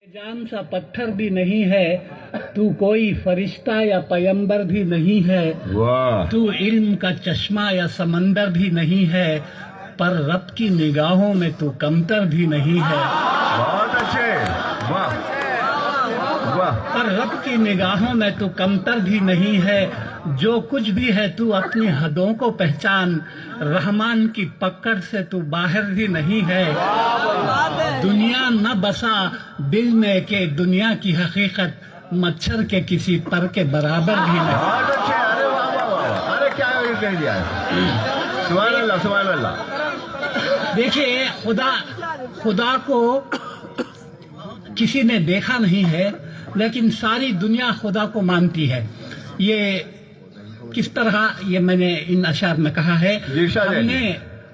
जान सा पत्थर भी नहीं है, तू कोई फरिश्ता या पैगंबर भी नहीं है, वाह तू इल्म का चश्मा या समंदर भी नहीं है, पर रब की निगाहों में तू कमतर भी नहीं है। बहुत अच्छे, वाह वाह। पर रब की निगाहों में तू कमतर भी नहीं है। जो कुछ भी है तू अपनी हदों को पहचान, रहमान की पकड़ से तू बाहर भी नहीं है। दुनिया न बसा दिल में के दुनिया की हकीकत मच्छर के किसी पर के बराबर भी नहीं। बहुत अच्छे, अरे वाह वाह वाह, अरे क्या कह दिया है, सुभान अल्लाह सुभान अल्लाह। देखिए, खुदा को किसी ने देखा नहीं है, लेकिन सारी दुनिया खुदा को मानती है। ये किस तरह, ये मैंने इन अशार में कहा है,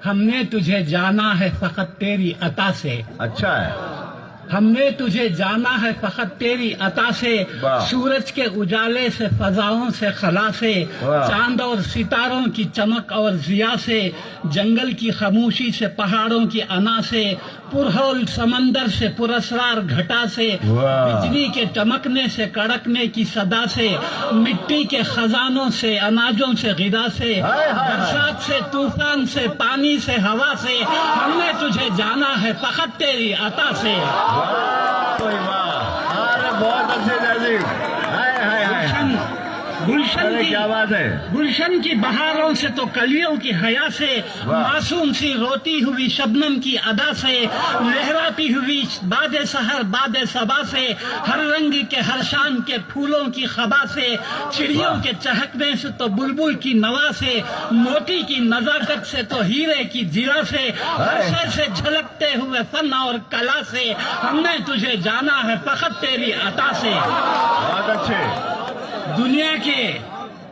हमने तुझे जाना है फकत तेरी अता से। अच्छा है, हमने तुझे जाना है फकत तेरी अता से। सूरज के उजाले से, फजाओं से, खला से, चांद और सितारों की चमक और जिया से, जंगल की खामोशी से, पहाड़ों की अना से, पुरहौल समंदर से, पुरस्रार घटा से, बिजली के चमकने से, कड़कने की सदा से, मिट्टी के खजानों से, अनाजों से, गिदा से, बरसात से, तूफान से, पानी से, हवा से, हमने तुझे जाना है फकत तेरी अता से। अरे बहुत अच्छे नाज़िर, हाय हाय हाय, गुलशन क्या बात है। गुलशन की बहारों से तो कलियों की हया से, मासूम सी रोती हुई शबनम की अदा से, लहराती हुई बादे सहर बादे सबा से, हर रंग के हर शान के फूलों की खबा से, चिड़ियों के चहकने से तो बुलबुल की नवा से, मोती की नजाकत से तो हीरे की जीरा से, हर्षे से झलकते हुए फन और कला से, हमने तुझे जाना है फकत तेरी अता से। बहुत अच्छे।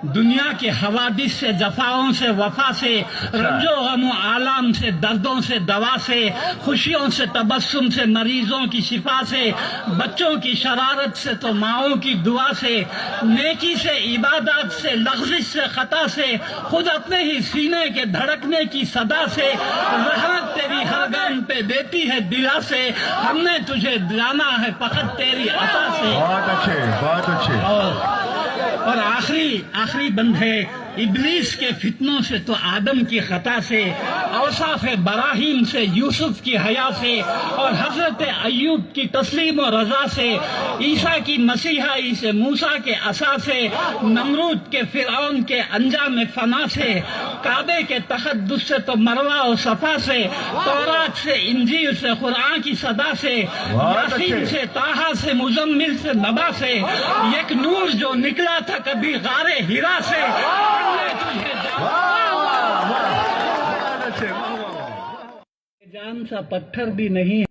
दुनिया के हवादिस से, जफाओं से, वफा से, रंजो गमो आलाम से, दर्दों से, दवा से, खुशियों से, तबस्सुम से, मरीजों की शिफा से, बच्चों की शरारत से तो माओं की दुआ से, नेकी से, इबादत से, लग़्ज़िश से, खता से, खुद अपने ही सीने के धड़कने की सदा से, रहमत तेरी हर गम पे देती है दिला से, हमने तुझे जाना है फकत तेरी अता से। बहुत अच्छे, बहुत अच्छे। और आखिरी बंद है, इब्लीस के फितनों से तो आदम की खता से, औसाफ बराहीम से, यूसुफ की हया से, और हजरत अय्यूब की तस्लीम और रजा से, ईसा की मसीहाई से, मूसा के असा से, नमरूद के फिरौन के अंजाम फना से, काबे के तक़द्दुस से तो मरवा और सफा से, तौरात से, इंजील से, कुरान की सदा से, यासीन से, ताहा से, मुजम्मिल से, नबा से, एक नूर जो निकला था कभी गारे हिरा से, जान सा पत्थर भी नहीं।